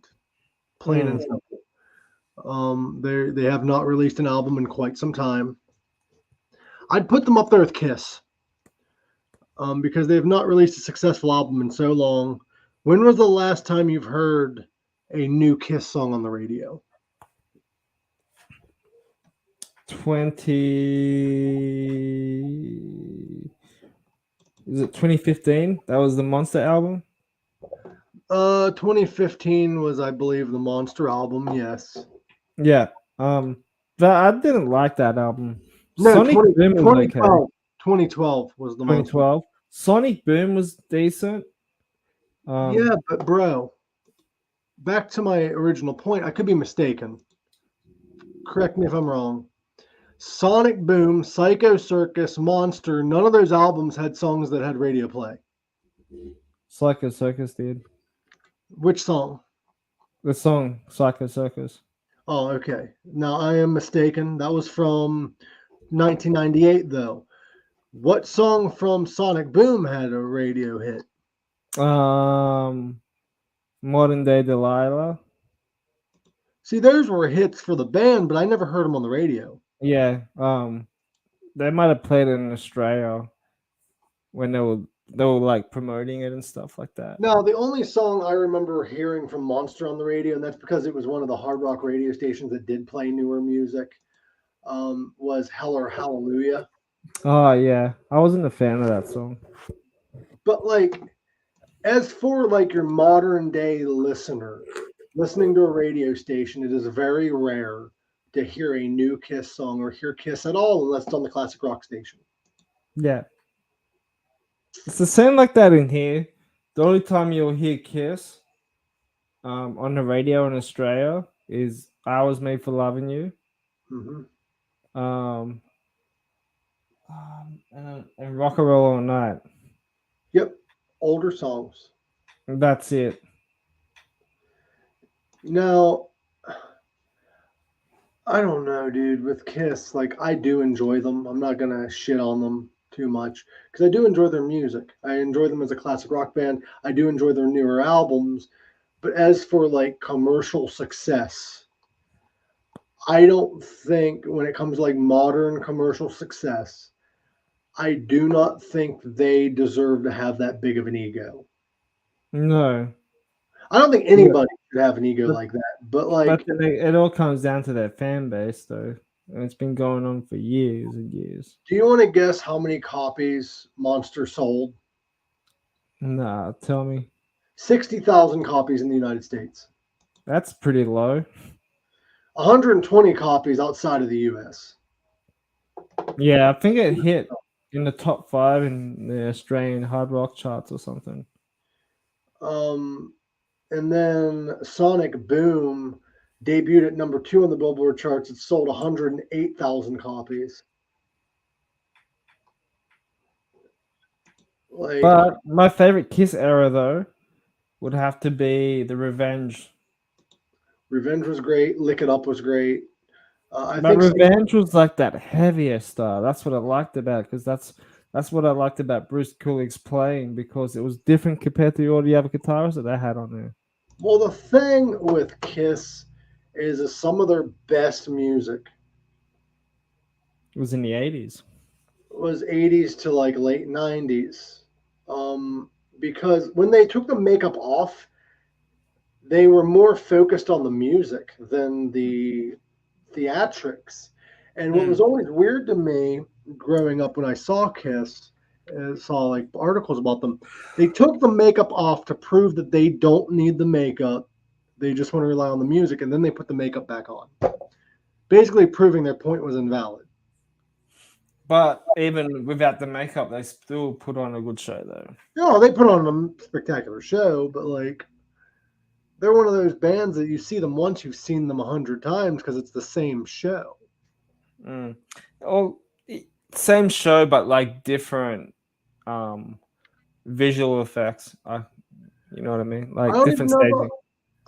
Plain and simple. They have not released an album in quite some time. I'd put them up there with Kiss. Because they have not released a successful album in so long. When was the last time you've heard a new Kiss song on the radio? 2015? That was the Monster album? 2015 was, I believe, the Monster album, yes. Yeah. But I didn't like that album. No, Sonic Boom was 2012. okay. 2012 was the 2012. Sonic Boom was decent. Yeah, but bro, back to my original point. I could be mistaken. Correct me if I'm wrong. Sonic Boom, Psycho Circus, Monster, none of those albums had songs that had radio play. Psycho Circus did. Which song? The song Psycho Circus. Oh, okay. Now I am mistaken. That was from 1998, though. What song from Sonic Boom had a radio hit? Modern Day Delilah. See, those were hits for the band, but I never heard them on the radio. Yeah. They might have played it in Australia when they were like promoting it and stuff like that. No, the only song I remember hearing from Monster on the radio, and that's because it was one of the hard rock radio stations that did play newer music, was Hell or Hallelujah. Oh yeah, I wasn't a fan of that song. But like, as for like your modern day listener listening to a radio station, it is very rare to hear a new Kiss song or hear Kiss at all unless it's on the classic rock station. Yeah. It's the same like that in here. The only time you'll hear Kiss on the radio in Australia is I Was Made for Loving You. Mm-hmm. And Rock and Roll All Night. Yep. Older songs. And that's it. Now, I don't know, dude. With Kiss, like, I do enjoy them. I'm not going to shit on them too much because I do enjoy their music. I enjoy them as a classic rock band. I do enjoy their newer albums. But as for, like, commercial success, I don't think when it comes to, like, modern commercial success, I do not think they deserve to have that big of an ego. No. I don't think anybody should have an ego like that. But like, it all comes down to their fan base, though, and it's been going on for years and years. Do you want to guess how many copies Monster sold? Nah, tell me. 60,000 copies in the United States. That's pretty low. 120 copies outside of the U.S. Yeah, I think it hit in the top 5 in the Australian hard rock charts or something. And then Sonic Boom debuted at number 2 on the Billboard charts. It sold 108,000 copies. But my favorite Kiss era, though, would have to be the Revenge. Revenge was great. Lick It Up was great. I think Revenge was like that heavier style. That's what I liked about it, because that's what I liked about Bruce Kulick's playing, because it was different compared to all the other guitarists that they had on there. Well, the thing with Kiss is some of their best music It was in the 80s. Was 80s to like late 90s. Because when they took the makeup off, they were more focused on the music than the theatrics. And what was always weird to me growing up when I saw Kiss, saw like articles about them, they took the makeup off to prove that they don't need the makeup. They just want to rely on the music, and then they put the makeup back on, basically proving their point was invalid. But even without the makeup, they still put on a good show, though. No, they put on a spectacular show, but like they're one of those bands that you see them once, you've seen them 100 times because it's the same show. Oh, same show, but like different visual effects. You know what I mean? Like different staging.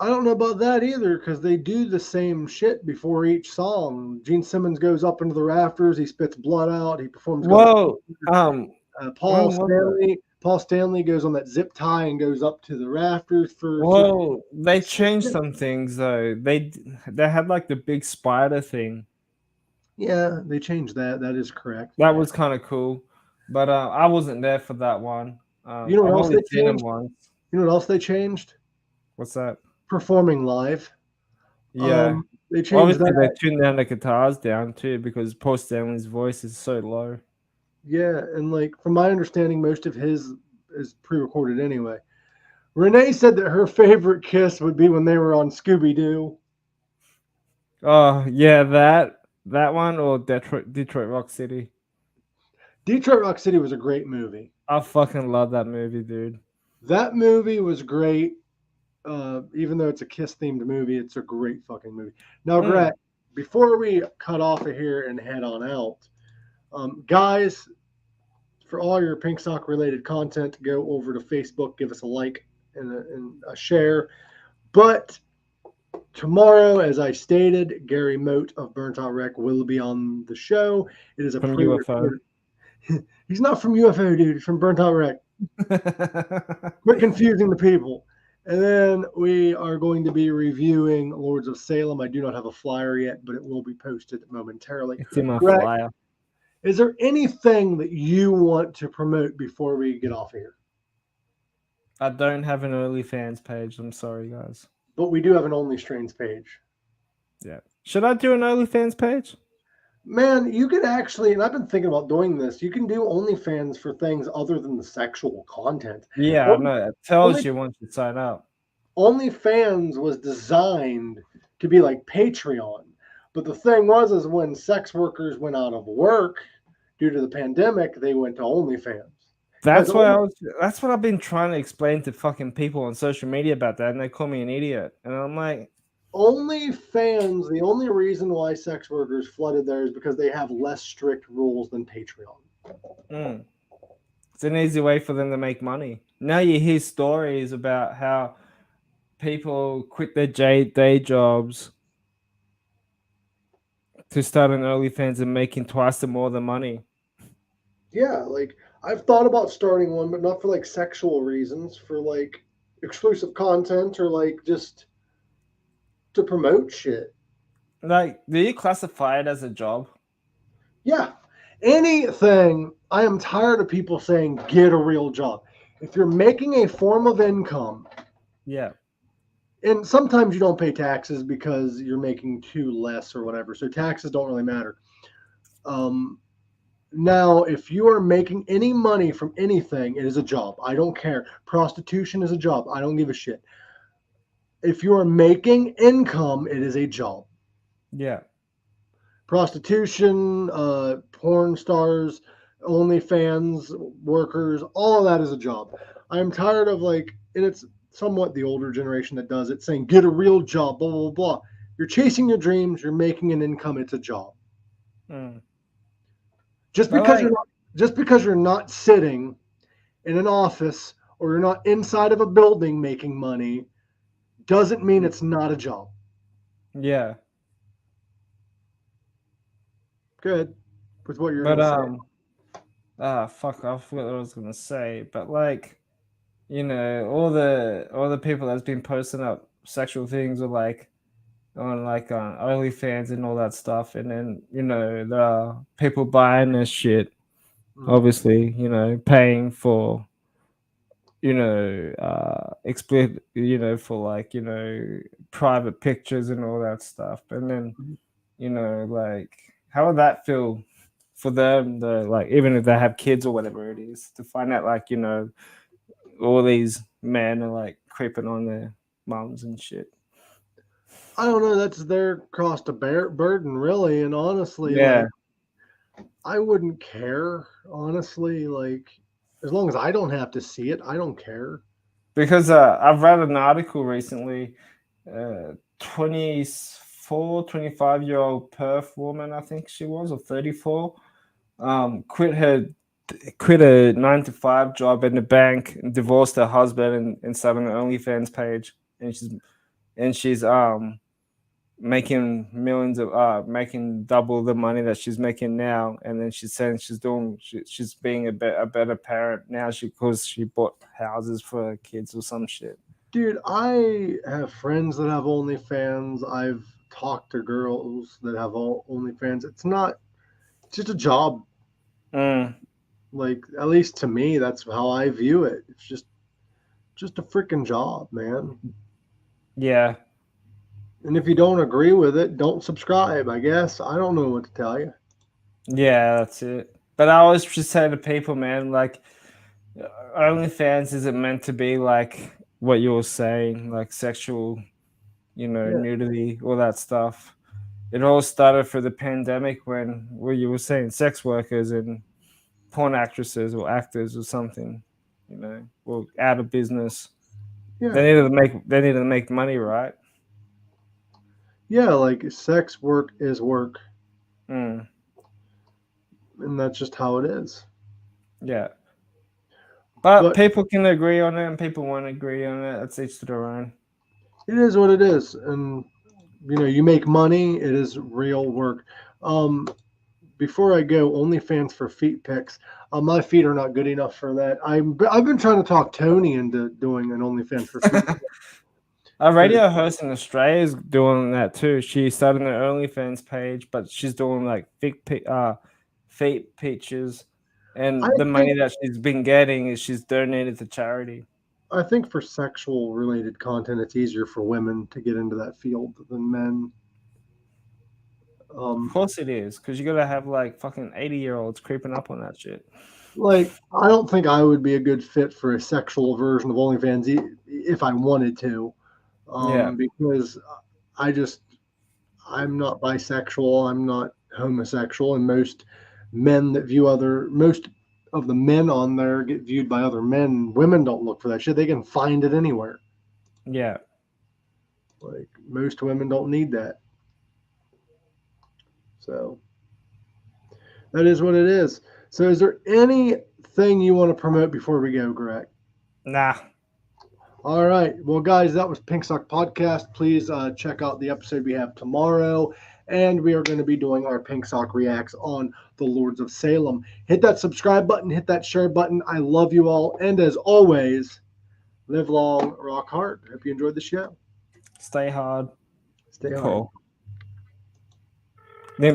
I don't know about that either because they do the same shit before each song. Gene Simmons goes up into the rafters, he spits blood out, he performs. Whoa, Paul Stanley goes on that zip tie and goes up to the rafters for. Whoa, they changed some things though. They had like the big spider thing. Yeah, they changed that. That is correct. That was kind of cool, but I wasn't there for that one. You know what else they changed? You know what else they changed? What's that? Performing live. Yeah, they changed obviously that. they tuned down the guitars down too because Paul Stanley's voice is so low. Yeah, and like from my understanding, most of his is pre-recorded anyway. Renee said that her favorite Kiss would be when they were on Scooby Doo. Oh yeah, that one or Detroit Rock City. Detroit Rock City was a great movie. I fucking love that movie, dude. That movie was great. Even though it's a Kiss themed movie, it's a great fucking movie. Now, Greg, before we cut off of here and head on out, guys, for all your Pink Sock related content, go over to Facebook, give us a like and a share. But tomorrow, as I stated, Gary Moat of Burnt Out Wreck will be on the show. It is a from UFO. He's not from UFO, dude. He's from Burnt Out Wreck. Quit confusing the people. And then we are going to be reviewing Lords of Salem. I do not have a flyer yet, but it will be posted momentarily. It's in my flyer. Is there anything that you want to promote before we get off here? I don't have an OnlyFans page. I'm sorry, guys. But we do have an Only Strains page. Yeah. Should I do an OnlyFans page? Man, you could actually, and I've been thinking about doing this, you can do OnlyFans for things other than the sexual content. Yeah, I know. It tells you once you sign up. OnlyFans was designed to be like Patreon. But the thing was, is when sex workers went out of work due to the pandemic, they went to OnlyFans. That's what I've been trying to explain to fucking people on social media about that, and they call me an idiot. And I'm like, OnlyFans, the only reason why sex workers flooded there is because they have less strict rules than Patreon. It's an easy way for them to make money. Now you hear stories about how people quit their day jobs to start an OnlyFans and making twice the more the money. Yeah, like I've thought about starting one, but not for like sexual reasons, for like exclusive content or like just to promote shit. Like, do you classify it as a job? Yeah. Anything. I am tired of people saying get a real job. If you're making a form of income. Yeah. And sometimes you don't pay taxes because you're making too less or whatever. So taxes don't really matter. Now, if you are making any money from anything, it is a job. I don't care. Prostitution is a job. I don't give a shit. If you are making income, it is a job. Yeah. Prostitution, porn stars, OnlyFans workers, all of that is a job. I'm tired of like, and it's somewhat the older generation that does it, saying get a real job, blah, blah, blah. You're chasing your dreams. You're making an income. It's a job. Just because you're not sitting in an office or you're not inside of a building making money doesn't mean it's not a job. Yeah. Good. With what you're going to say. Fuck, I forgot what I was gonna say. But like, you know, all the people that's been posting up sexual things are like, on OnlyFans and all that stuff, and then the people buying this shit, Mm. obviously, paying for explicit, for like private pictures and all that stuff, and then like how would that feel for them, like even if they have kids or whatever it is, to find out like all these men are like creeping on their moms and shit. I don't know. That's their cross to bear burden, really. And honestly, Yeah, like I wouldn't care. Honestly, like as long as I don't have to see it, I don't care. because I've read an article recently. 24, 25-year-old Perth woman, I think she was, or 34, quit a 9 to 5 job in the bank, and divorced her husband, and started an OnlyFans page, and she's making millions of making double the money that she's making now, and then she's saying she's being a better parent now, because she bought houses for her kids or some shit. Dude, I have friends that have OnlyFans. I've talked to girls that have all OnlyFans. It's just a job. Mm, Like at least to me, that's how I view it. It's just a freaking job, man. yeah, And if you don't agree with it, don't subscribe, I guess. I don't know what to tell you. yeah, that's it. But I always just say to people, man, like OnlyFans isn't meant to be like what you were saying, like sexual, Yeah. nudity, all that stuff. It all started for the pandemic when you were saying sex workers and porn actresses or actors or something, were out of business. Yeah. They needed to make money, right? Yeah, like sex work is work. Mm, And that's just how it is. yeah. But But people can agree on it and people won't agree on it. It's each to their own. it is what it is. And you make money, it is real work. Um, Before I go, OnlyFans for feet pics. My feet are not good enough for that. I've been trying to talk Tony into doing an OnlyFans for feet. A Because radio host in Australia is doing that too. She started an OnlyFans page, but she's doing like feet pictures, I and the think money that she's been getting is she's donated to charity. I think for sexual related content, it's easier for women to get into that field than men. Of Um, course it is, because you gotta have like fucking 80-year-olds creeping up on that shit. like I don't think I would be a good fit for a sexual version of OnlyFans if I wanted to, Yeah, because I just I'm not bisexual, I'm not homosexual, and most of the men on there get viewed by other men. Women don't look for that shit; they can find it anywhere. yeah. Like most women don't need that, so that is what it is. So, is there anything you want to promote before we go, Greg? Nah. All right. Well, guys, that was Pink Sock Podcast. Please check out the episode we have tomorrow. And we are going to be doing our Pink Sock reacts on the Lords of Salem. Hit that subscribe button, hit that share button. I love you all. And as always, live long, rock hard. Hope you enjoyed the show. Stay hard. Stay hard. Cool.